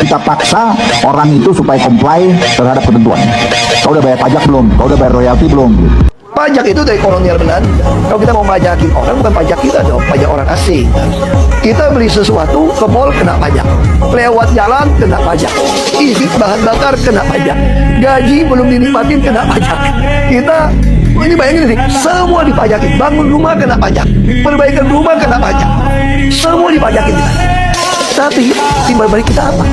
Kita paksa orang itu supaya comply terhadap ketentuan. Kau udah bayar pajak belum? Kau udah bayar royalti belum? Pajak itu dari kolonial Belanda. Kalau kita mau pajakin orang, bukan pajak kita dong, pajak orang asing. Kita beli sesuatu ke mall kena pajak, lewat jalan kena pajak, isi bahan bakar kena pajak, gaji belum dinikmatin kena pajak. Kita ini bayangin nih, semua dipajakin. Bangun rumah kena pajak, perbaikan rumah kena pajak, semua dipajakin kita. Tapi timbal balik kita apa?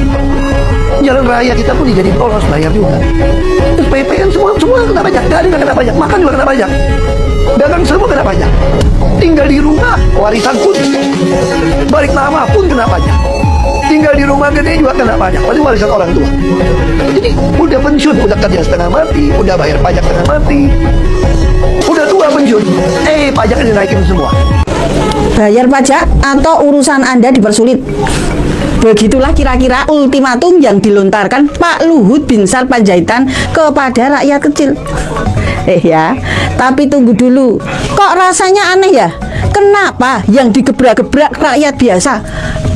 Jalan raya kita pun dijadiin polos, bayar juga. Terus PPN semua kena pajak, gaji kena pajak, makan juga kena pajak, dagang semua kena pajak. Tinggal di rumah warisan pun, balik nama pun kena pajak. Tinggal di rumah gede juga kena pajak, pasti warisan orang tua. Jadi udah pensiun, udah kerja setengah mati, udah bayar pajak setengah mati, udah tua pensiun, pajaknya dinaikin semua. Bayar pajak atau urusan Anda dipersulit. Begitulah kira-kira ultimatum yang dilontarkan Pak Luhut Binsar Panjaitan kepada rakyat kecil. Ya, tapi tunggu dulu. Kok rasanya aneh ya? Kenapa yang digebrak-gebrak rakyat biasa?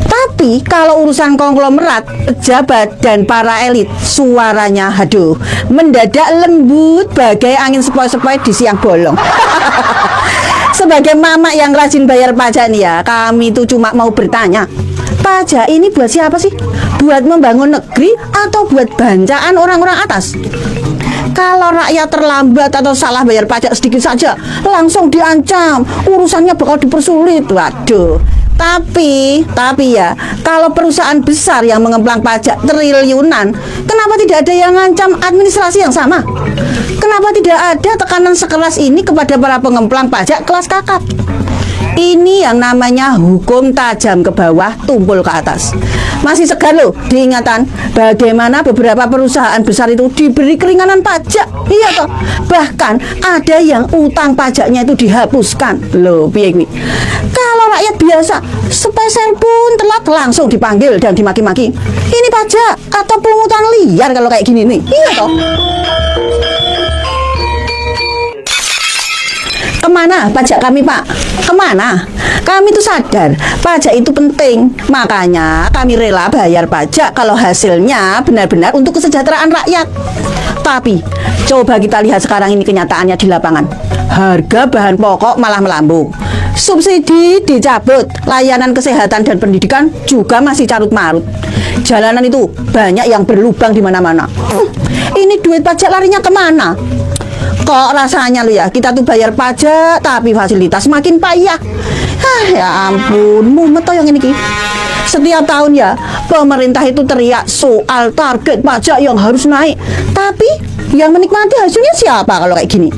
Tapi kalau urusan konglomerat, pejabat dan para elit, suaranya haduh, mendadak lembut bagai angin sepoi-sepoi di siang bolong. Sebagai mama yang rajin bayar pajak nih ya, kami itu cuma mau bertanya, pajak ini buat siapa sih? Buat membangun negeri atau buat bancaan orang-orang atas? Kalau rakyat terlambat atau salah bayar pajak sedikit saja, langsung diancam, urusannya bakal dipersulit. Waduh. Tapi ya, kalau perusahaan besar yang mengemplang pajak triliunan, kenapa tidak ada yang ngancam administrasi yang sama? Kenapa tidak ada tekanan sekeras ini kepada para pengemplang pajak kelas kakap? Ini yang namanya hukum tajam ke bawah, tumpul ke atas. Masih segar loh diingatan bagaimana beberapa perusahaan besar itu diberi keringanan pajak. Iya toh. Bahkan ada yang utang pajaknya itu dihapuskan. Loh, piye kuwi? Kalau rakyat biasa sepeser pun telat langsung dipanggil dan dimaki-maki. Ini pajak atau pungutan liar kalau kayak gini nih. Iya toh. Kemana pajak kami, Pak? Kemana? Kami tuh sadar pajak itu penting. Makanya kami rela bayar pajak kalau hasilnya benar-benar untuk kesejahteraan rakyat. Tapi coba kita lihat sekarang ini kenyataannya di lapangan. Harga bahan pokok malah melambung, subsidi dicabut, layanan kesehatan dan pendidikan juga masih carut-marut. Jalanan itu banyak yang berlubang di mana-mana. Ini duit pajak larinya kemana? Kok rasanya lu ya, kita tuh bayar pajak tapi fasilitas makin payah. Ya ampun, mumet toh yang ini ki. Setiap tahun ya, pemerintah itu teriak soal target pajak yang harus naik. Tapi yang menikmati hasilnya siapa kalau kayak gini?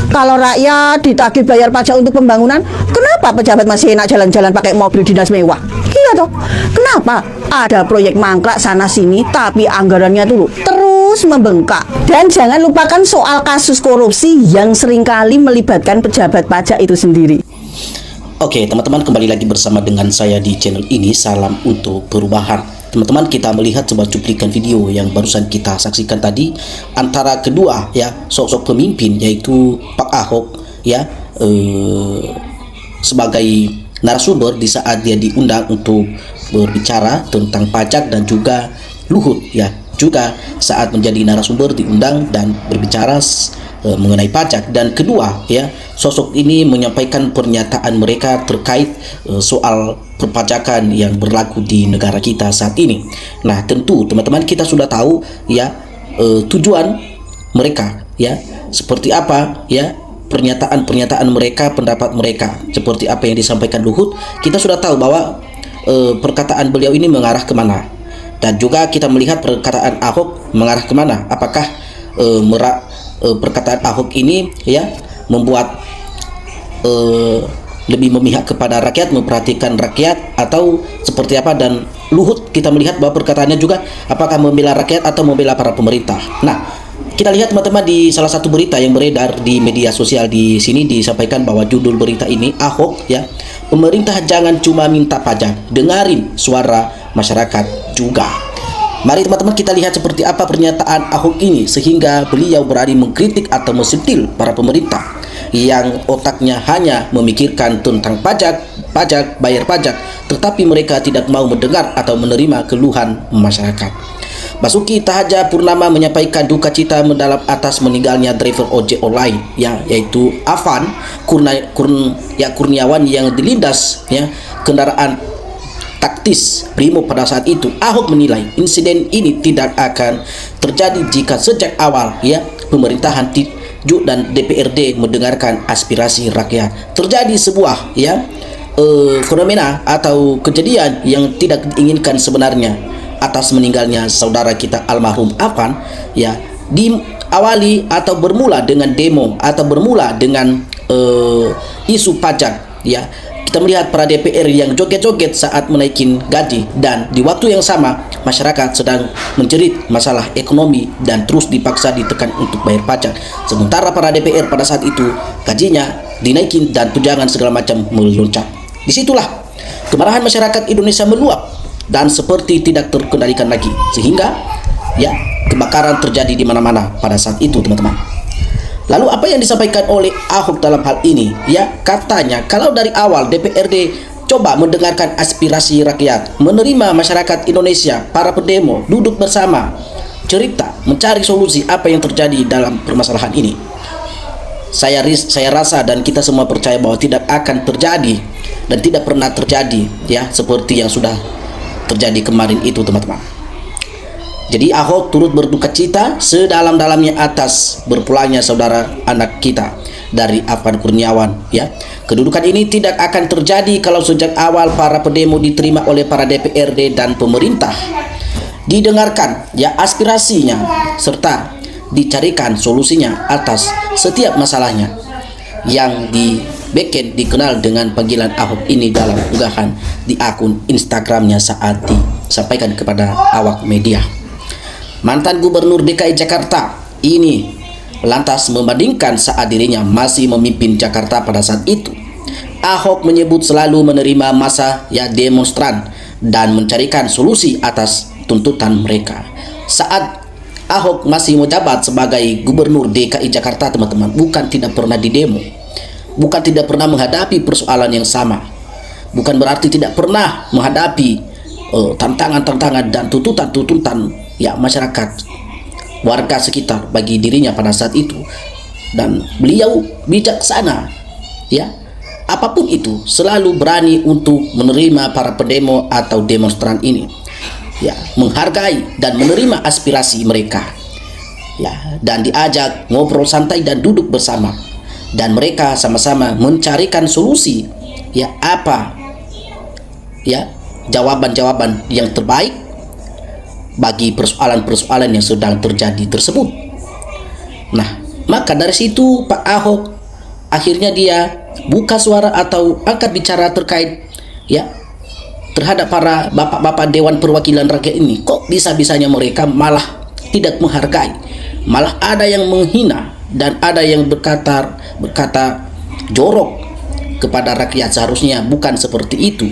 Kalau rakyat ditagih bayar pajak untuk pembangunan, kenapa pejabat masih enak jalan-jalan pakai mobil dinas mewah? Iya toh. Kenapa ada proyek mangkrak sana sini tapi anggarannya tuh terus membengkak? Dan jangan lupakan soal kasus korupsi yang seringkali melibatkan pejabat pajak itu sendiri. Oke teman-teman, kembali lagi bersama dengan saya di channel ini. Salam untuk perubahan. Teman-teman, kita melihat sebuah cuplikan video yang barusan kita saksikan tadi antara kedua ya sosok pemimpin, yaitu Pak Ahok ya sebagai narasumber di saat dia diundang untuk berbicara tentang pajak, dan juga Luhut ya juga saat menjadi narasumber diundang dan berbicara mengenai pajak. Dan kedua ya sosok ini menyampaikan pernyataan mereka terkait soal perpajakan yang berlaku di negara kita saat ini. Nah tentu teman-teman kita sudah tahu ya tujuan mereka ya seperti apa ya, pernyataan-pernyataan mereka, pendapat mereka seperti apa yang disampaikan Luhut. Kita sudah tahu bahwa perkataan beliau ini mengarah kemana, dan juga kita melihat perkataan Ahok mengarah kemana. Apakah perkataan Ahok ini ya membuat lebih memihak kepada rakyat, memperhatikan rakyat, atau seperti apa? Dan Luhut kita melihat bahwa perkataannya juga apakah membela rakyat atau membela para pemerintah. Nah kita lihat teman-teman di salah satu berita yang beredar di media sosial di sini disampaikan bahwa judul berita ini, Ahok ya, pemerintah jangan cuma minta pajak, dengarin suara masyarakat juga. Mari teman-teman kita lihat seperti apa pernyataan Ahok ini sehingga beliau berani mengkritik atau mensentil para pemerintah yang otaknya hanya memikirkan tentang pajak pajak, bayar pajak, tetapi mereka tidak mau mendengar atau menerima keluhan masyarakat. Basuki Tahaja Purnama menyampaikan duka cita mendalam atas meninggalnya driver ojek online, yaitu Afan Kurniawan yang dilindas kendaraan taktis Brimob pada saat itu. Ahok menilai insiden ini tidak akan terjadi jika sejak awal pemerintahan dan DPRD mendengarkan aspirasi rakyat. Terjadi sebuah fenomena atau kejadian yang tidak diinginkan sebenarnya atas meninggalnya saudara kita almarhum Afan, diawali atau bermula dengan demo atau bermula dengan isu pajak. Kita melihat para DPR yang joget-joget saat menaikin gaji, dan di waktu yang sama masyarakat sedang menjerit masalah ekonomi dan terus dipaksa ditekan untuk bayar pajak. Sementara para DPR pada saat itu gajinya dinaikin dan tunjangan segala macam melonjak. Disitulah kemarahan masyarakat Indonesia meluap dan seperti tidak terkendalikan lagi, sehingga kebakaran terjadi di mana-mana pada saat itu, teman-teman. Lalu apa yang disampaikan oleh Ahok dalam hal ini? Katanya kalau dari awal DPRD coba mendengarkan aspirasi rakyat, menerima masyarakat Indonesia, para pendemo, duduk bersama, cerita, mencari solusi apa yang terjadi dalam permasalahan ini. Saya rasa dan kita semua percaya bahwa tidak akan terjadi dan tidak pernah terjadi seperti yang sudah terjadi kemarin itu, teman-teman. Jadi Ahok turut berduka cita sedalam-dalamnya atas berpulangnya saudara anak kita dari Afan Kurniawan. Kedudukan ini tidak akan terjadi kalau sejak awal para pendemo diterima oleh para DPRD dan pemerintah, didengarkan aspirasinya serta dicarikan solusinya atas setiap masalahnya yang dikenal dengan panggilan Ahok ini dalam unggahan di akun Instagramnya saat disampaikan kepada awak media. Mantan Gubernur DKI Jakarta ini lantas membandingkan saat dirinya masih memimpin Jakarta pada saat itu. Ahok menyebut selalu menerima massa demonstran dan mencarikan solusi atas tuntutan mereka. Saat Ahok masih menjabat sebagai Gubernur DKI Jakarta, teman-teman, bukan tidak pernah didemo, bukan tidak pernah menghadapi persoalan yang sama, bukan berarti tidak pernah menghadapi tantangan-tantangan dan tuntutan-tuntutan masyarakat, warga sekitar bagi dirinya pada saat itu. Dan beliau bijaksana, apapun itu selalu berani untuk menerima para pendemo atau demonstran ini, menghargai dan menerima aspirasi mereka, dan diajak ngobrol santai dan duduk bersama, dan mereka sama-sama mencarikan solusi, jawaban-jawaban yang terbaik bagi persoalan-persoalan yang sedang terjadi tersebut. Nah, maka dari situ Pak Ahok akhirnya dia buka suara atau angkat bicara terkait terhadap para bapak-bapak Dewan Perwakilan Rakyat ini. Kok bisa-bisanya mereka malah tidak menghargai, malah ada yang menghina dan ada yang berkata jorok kepada rakyat. Seharusnya bukan seperti itu.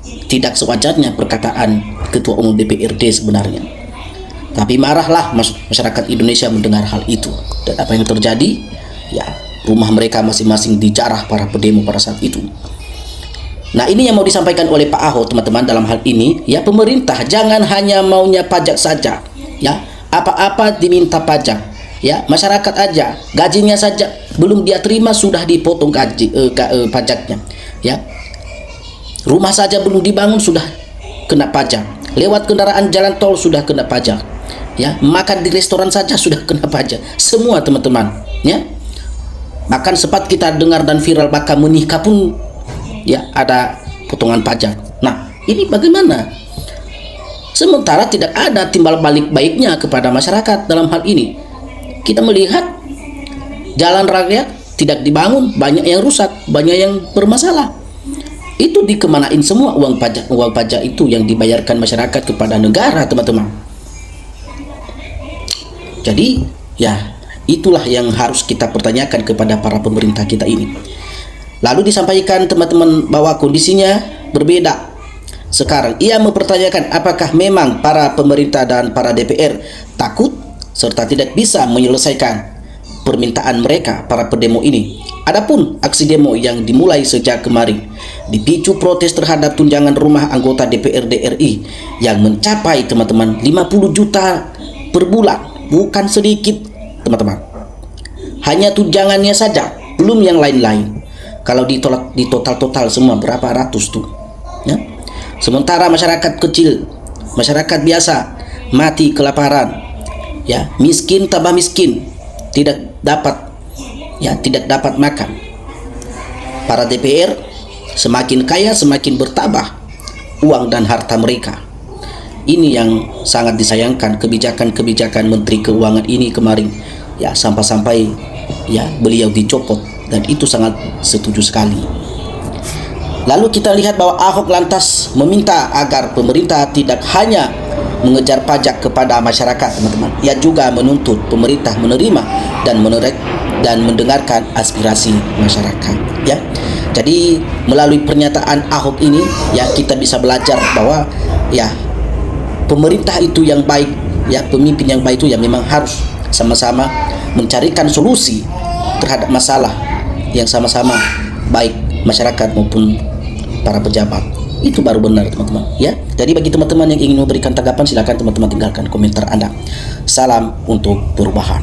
Tidak sewajarnya perkataan Ketua Umum DPRD sebenarnya. Tapi marahlah masyarakat Indonesia mendengar hal itu. Dan apa yang terjadi? Rumah mereka masing-masing dijarah para pendemo pada saat itu. Nah, ini yang mau disampaikan oleh Pak Ahok, teman-teman, dalam hal ini. Pemerintah jangan hanya maunya pajak saja. Apa-apa diminta pajak. Masyarakat aja gajinya saja belum dia terima sudah dipotong pajaknya. Rumah saja belum dibangun sudah kena pajak. Lewat kendaraan jalan tol sudah kena pajak. Makan di restoran saja sudah kena pajak. Semua, teman-teman, Bahkan sempat kita dengar dan viral bahkan menikah pun ada potongan pajak. Nah, ini bagaimana? Sementara tidak ada timbal balik baiknya kepada masyarakat dalam hal ini. Kita melihat jalan rakyat tidak dibangun, banyak yang rusak, banyak yang bermasalah. Itu dikemanain semua uang pajak itu yang dibayarkan masyarakat kepada negara, teman-teman. Jadi itulah yang harus kita pertanyakan kepada para pemerintah kita ini. Lalu disampaikan, teman-teman, bahwa kondisinya berbeda. Sekarang ia mempertanyakan apakah memang para pemerintah dan para DPR takut serta tidak bisa menyelesaikan permintaan mereka para pendemo ini. Adapun aksi demo yang dimulai sejak kemarin dipicu protes terhadap tunjangan rumah anggota DPRD RI yang mencapai teman-teman 50 juta per bulan. Bukan sedikit teman-teman. Hanya tunjangannya saja, belum yang lain-lain. Kalau di total semua berapa ratus tuh ya? Sementara masyarakat kecil, masyarakat biasa mati kelaparan ya, miskin tambah miskin, tidak dapat makan. Para DPR semakin kaya semakin bertambah uang dan harta mereka. Ini yang sangat disayangkan, kebijakan-kebijakan Menteri Keuangan ini kemarin ya, sampai-sampai ya beliau dicopot, dan itu sangat setuju sekali. Lalu kita lihat bahwa Ahok lantas meminta agar pemerintah tidak hanya mengejar pajak kepada masyarakat, teman-teman. Ia juga menuntut pemerintah menerima dan mendengarkan aspirasi masyarakat ya. Jadi melalui pernyataan Ahok ini ya, kita bisa belajar bahwa ya pemerintah itu yang baik ya, pemimpin yang baik itu ya memang harus sama-sama mencarikan solusi terhadap masalah yang sama-sama baik masyarakat maupun para pejabat. Itu baru benar teman-teman ya. Jadi bagi teman-teman yang ingin memberikan tanggapan, silakan teman-teman tinggalkan komentar Anda. Salam untuk perubahan.